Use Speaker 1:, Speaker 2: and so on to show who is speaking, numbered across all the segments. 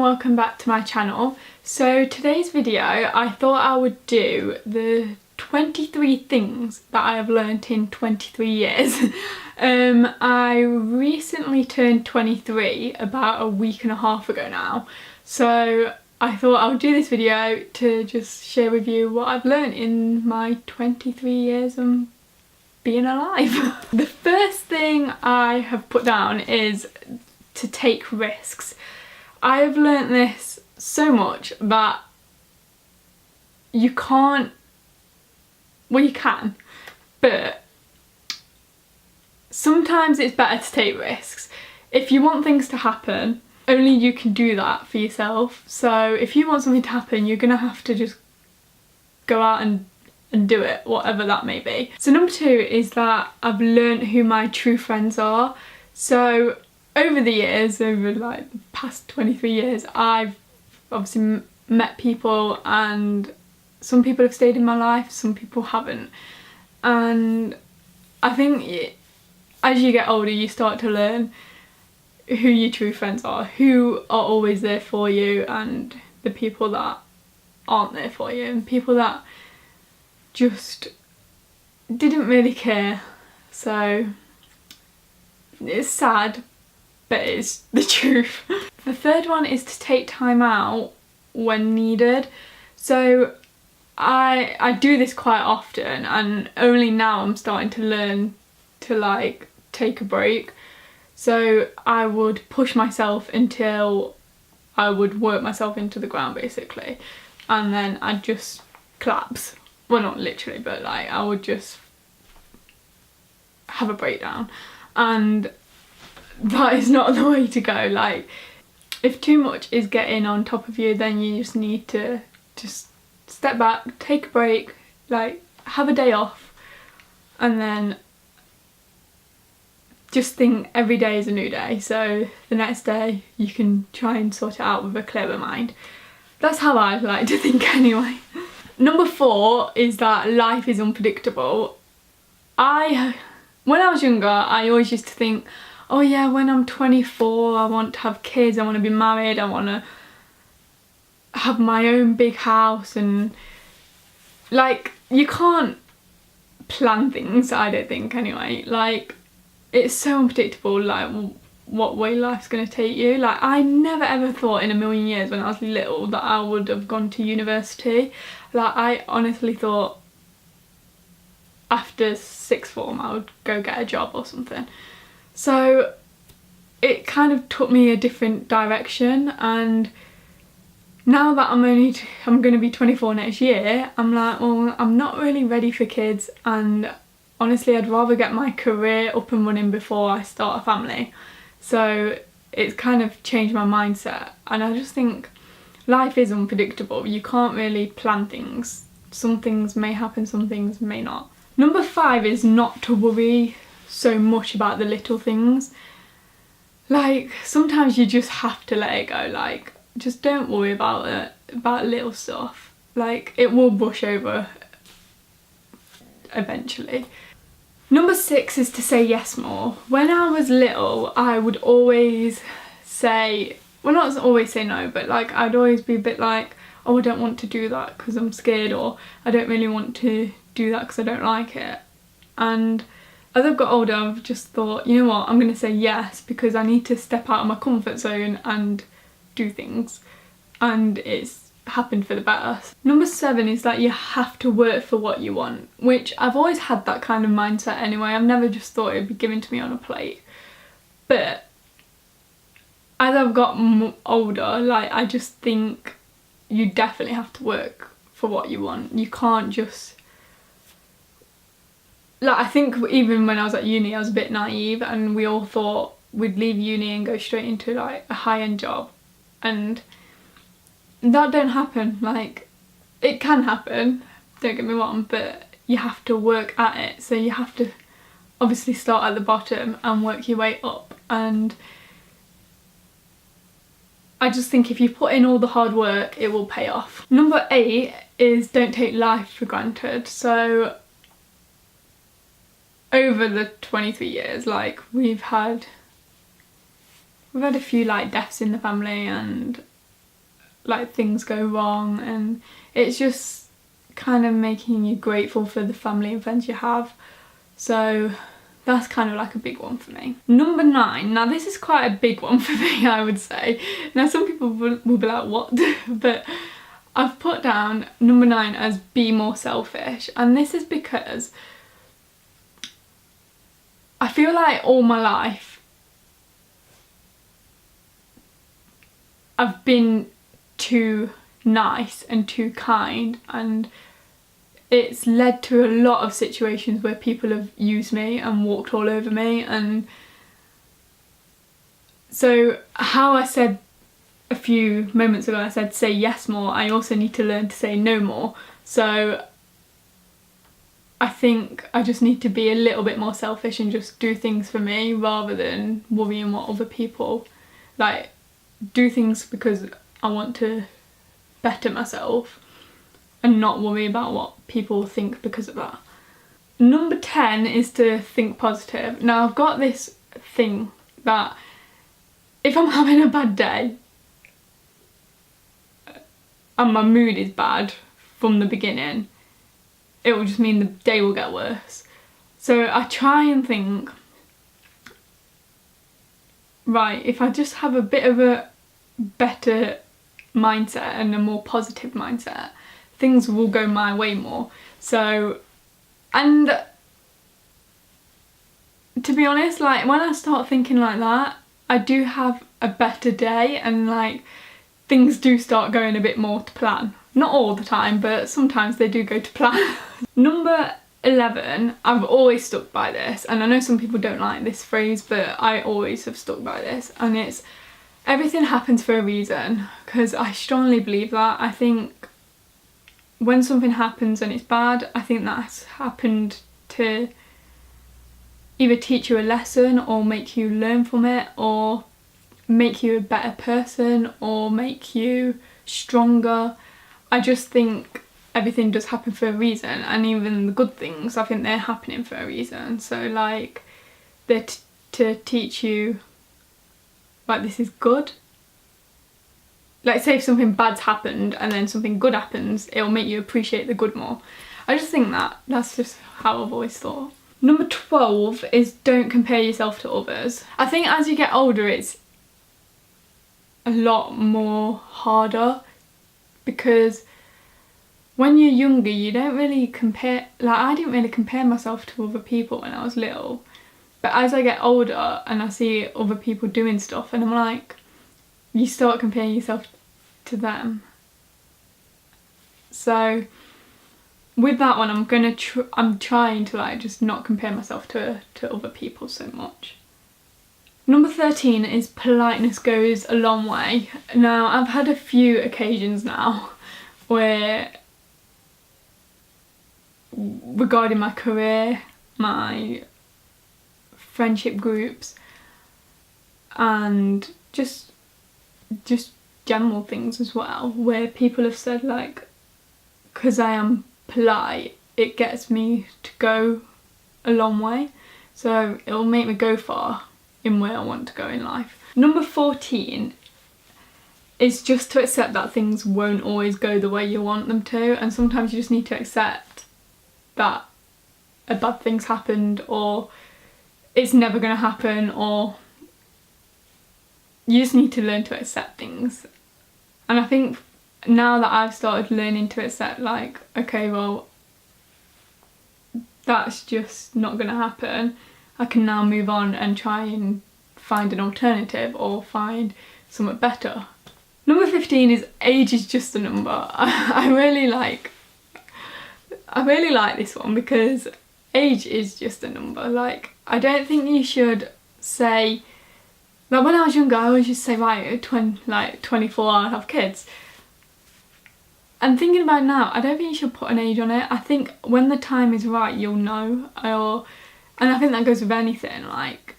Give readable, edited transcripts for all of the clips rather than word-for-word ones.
Speaker 1: welcome back to my channel. So today's video I thought I would do the 23 things that I have learnt in 23 years. I recently turned 23 about a week and a half ago now, so I thought I would do this video to just share with you what I've learnt in my 23 years of being alive. The first thing I have put down is to take risks. I have learnt this so much that you can't, well you can, but sometimes it's better to take risks. If you want things to happen, only you can do that for yourself. So if you want something to happen, you're gonna have to just go out and do it, whatever that may be. So number two is that I've learnt who my true friends are. So over the years, over like the past 23 years, I've obviously met people, and some people have stayed in my life, some people haven't. And I think as you get older, you start to learn who your true friends are, who are always there for you, and the people that aren't there for you, and people that just didn't really care. So it's sad, but it's the truth. The third one is to take time out when needed. So I do this quite often, and only now I'm starting to learn to like take a break. So I would push myself until I would work myself into the ground basically, and then I'd just collapse. Well, not literally, but like I would just have a breakdown, and that is not the way to go. Like, if too much is getting on top of you, then you just need to just step back, take a break, like have a day off, and then just think every day is a new day. So the next day you can try and sort it out with a clearer mind. That's how I like to think anyway. Number four is that life is unpredictable. When I was younger, I always used to think, oh yeah, when I'm 24, I want to have kids, I want to be married, I want to have my own big house, and like, you can't plan things, I don't think anyway. Like, it's so unpredictable, like what way life's going to take you. Like, I never ever thought in a million years when I was little that I would have gone to university. Like, I honestly thought after sixth form I would go get a job or something. So it kind of took me a different direction, and now that I'm going to be 24 next year, I'm like, well, I'm not really ready for kids, and honestly I'd rather get my career up and running before I start a family. So it's kind of changed my mindset, and I just think life is unpredictable. You can't really plan things. Some things may happen, some things may not. Number five is not to worry so much about the little things. Like, sometimes you just have to let it go. Like, just don't worry about it, about little stuff. Like, it will brush over eventually. Number six is to say yes more. When I was little, I would always say, well, not always say no, but like I'd always be a bit like, oh, I don't want to do that because I'm scared, or I don't really want to do that because I don't like it. And as I've got older, I've just thought, you know what, I'm going to say yes because I need to step out of my comfort zone and do things, and it's happened for the better. Number seven is that you have to work for what you want, which I've always had that kind of mindset anyway. I've never just thought it'd be given to me on a plate. But as I've got older, like, I just think you definitely have to work for what you want. You can't just, like, I think even when I was at uni I was a bit naive, and we all thought we'd leave uni and go straight into like a high-end job, and that don't happen. Like, it can happen, don't get me wrong, but you have to work at it. So you have to obviously start at the bottom and work your way up, and I just think if you put in all the hard work, it will pay off. Number eight is don't take life for granted. So over the 23 years, like, we've had a few like deaths in the family, and like things go wrong, and it's just kind of making you grateful for the family and friends you have. So that's kind of like a big one for me. Number 9, now this is quite a big one for me, I would say. Now some people will be like, what? But I've put down number 9 as be more selfish, and this is because I feel like all my life I've been too nice and too kind, and it's led to a lot of situations where people have used me and walked all over me. And so how I said a few moments ago, I said say yes more, I also need to learn to say no more. So I think I just need to be a little bit more selfish and just do things for me rather than worrying what other people, like, do things because I want to better myself and not worry about what people think because of that. Number 10 is to think positive. Now I've got this thing that if I'm having a bad day and my mood is bad from the beginning, it will just mean the day will get worse. So I try and think, right, if I just have a bit of a better mindset and a more positive mindset, things will go my way more. So, and to be honest, like, when I start thinking like that, I do have a better day, and like things do start going a bit more to plan. Not all the time, but sometimes they do go to plan. Number 11, I've always stuck by this, and I know some people don't like this phrase, but I always have stuck by this, and it's everything happens for a reason, because I strongly believe that. I think when something happens and it's bad, I think that's happened to either teach you a lesson or make you learn from it, or make you a better person, or make you stronger. I just think everything does happen for a reason, and even the good things, I think they're happening for a reason. So like, they're to teach you, like, this is good. Like, say if something bad's happened and then something good happens, it'll make you appreciate the good more. I just think that's just how I've always thought. Number 12 is don't compare yourself to others. I think as you get older it's a lot more harder, because when you're younger you don't really compare, like I didn't really compare myself to other people when I was little, but as I get older and I see other people doing stuff and I'm like, you start comparing yourself to them. So with that one I'm trying to like just not compare myself to other people so much. Number 13 is politeness goes a long way. Now I've had a few occasions now where, regarding my career, my friendship groups, and just general things as well, where people have said like, because I am polite, it gets me to go a long way, so it will make me go far in where I want to go in life. Number 14 is just to accept that things won't always go the way you want them to, and sometimes you just need to accept that a bad thing's happened, or it's never going to happen, or you just need to learn to accept things. And I think now that I've started learning to accept, like, okay, well, that's just not going to happen, I can now move on and try and find an alternative or find something better. Number 15 is age is just a number. I really like this one, because age is just a number. Like, I don't think you should say, like when I was younger I always used to say, right, at 24 I'll have kids. And thinking about it now, I don't think you should put an age on it. I think when the time is right you'll know. And I think that goes with anything, like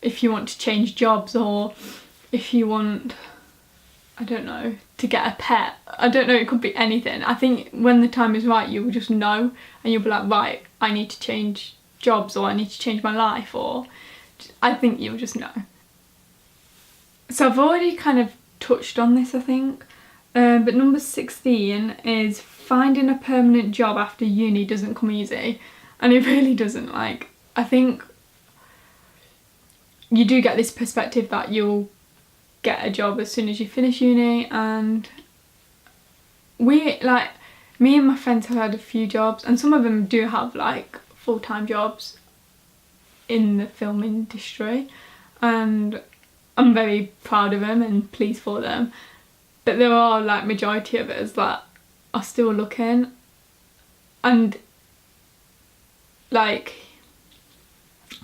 Speaker 1: if you want to change jobs, or if you want, I don't know, to get a pet. I don't know, it could be anything. I think when the time is right you'll just know, and you'll be like, right, I need to change jobs, or I need to change my life, or I think you'll just know. So I've already kind of touched on this, I think. But number 16 is finding a permanent job after uni doesn't come easy. And it really doesn't. Like, I think you do get this perspective that you'll get a job as soon as you finish uni, and me and my friends have had a few jobs, and some of them do have like full-time jobs in the film industry, and I'm very proud of them and pleased for them. But there are like majority of us that are still looking, and like,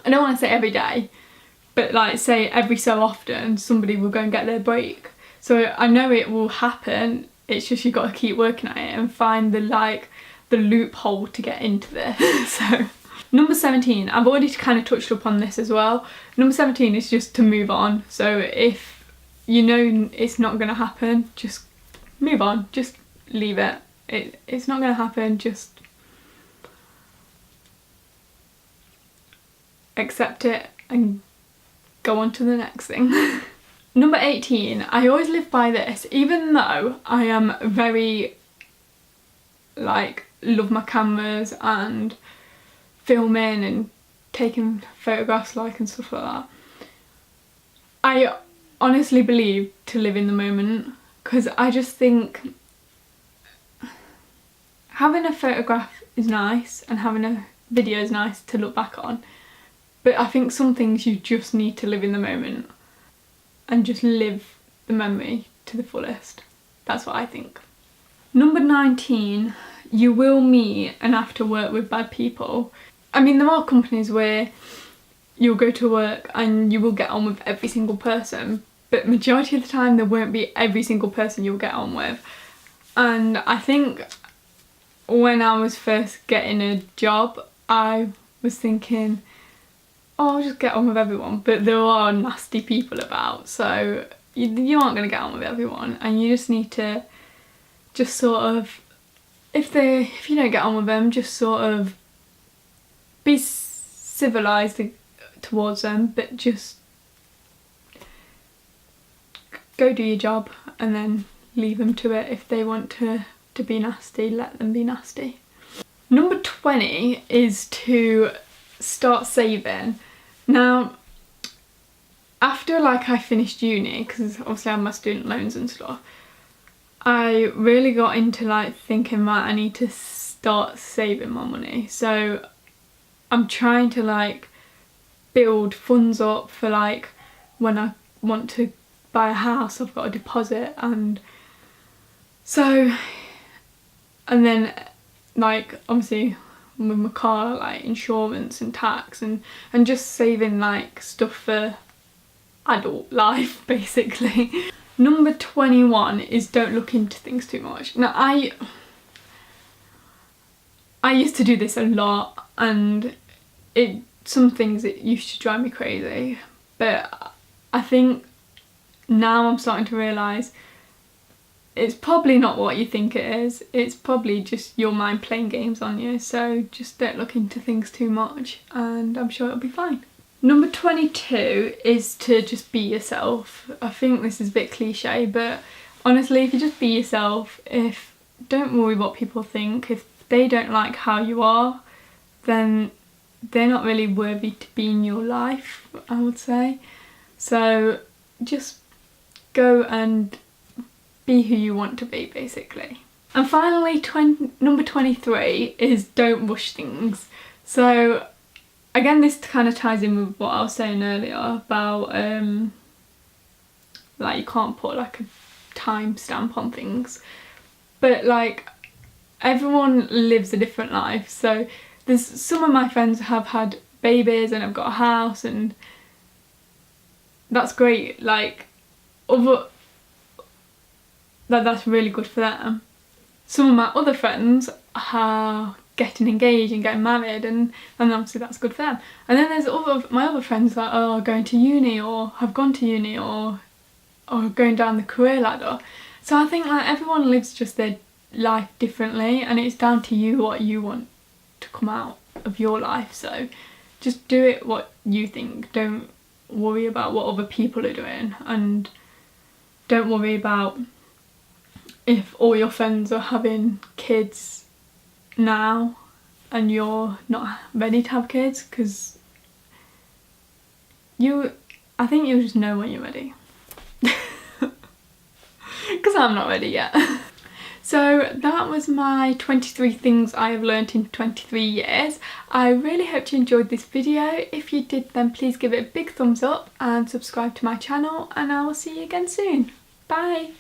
Speaker 1: I don't want to say every day, but like say every so often somebody will go and get their break. So I know it will happen, it's just you've got to keep working at it and find the loophole to get into this. So number 17, I've already kind of touched upon this as well. Number 17 is just to move on. So if you know it's not going to happen, just move on, just leave it. It's not going to happen, just accept it and go on to the next thing. Number 18, I always live by this, even though I am very, like, love my cameras and filming and taking photographs like and stuff like that. I honestly believe to live in the moment, because I just think having a photograph is nice and having a video is nice to look back on, but I think some things you just need to live in the moment and just live the memory to the fullest. That's what I think. Number 19, you will meet and have to work with bad people. I mean, there are companies where you'll go to work and you will get on with every single person, but majority of the time there won't be every single person you'll get on with. And I think when I was first getting a job, I was thinking, oh, I'll just get on with everyone, but there are nasty people about, so you aren't going to get on with everyone, and you just need to just sort of, if you don't get on with them, just sort of be civilised towards them, but just go do your job and then leave them to it. If they want to be nasty, let them be nasty. Number 20 is to start saving. Now, after like I finished uni, because obviously I had my student loans and stuff, I really got into like thinking, right, I need to start saving my money. So I'm trying to like build funds up for like when I want to buy a house, I've got a deposit, and so, and then like obviously with my car, like insurance and tax, and just saving like stuff for adult life basically. Number 21 is don't look into things too much. Now I used to do this a lot, and some things it used to drive me crazy, but I think now I'm starting to realise it's probably not what you think it is. It's probably just your mind playing games on you, so just don't look into things too much and I'm sure it'll be fine. Number 22 is to just be yourself. I think this is a bit cliche, but honestly, if you just be yourself, don't worry what people think. If they don't like how you are, then they're not really worthy to be in your life, I would say. So just go and be who you want to be, basically. And finally, number 23 is don't rush things. So again, this kind of ties in with what I was saying earlier about like you can't put like a time stamp on things, but like everyone lives a different life. So there's some of my friends have had babies and have got a house, and that's great. Like that's really good for them. Some of my other friends are getting engaged and getting married, and obviously that's good for them. And then there's my other friends that are going to uni or have gone to uni or going down the career ladder. So I think like everyone lives just their life differently, and it's down to you what you want to come out of your life. So just do it what you think. Don't worry about what other people are doing, and don't worry about if all your friends are having kids now and you're not ready to have kids, because I think you'll just know when you're ready. Because I'm not ready yet. So that was my 23 things I have learnt in 23 years. I really hope you enjoyed this video. If you did, then please give it a big thumbs up and subscribe to my channel, and I will see you again soon. Bye!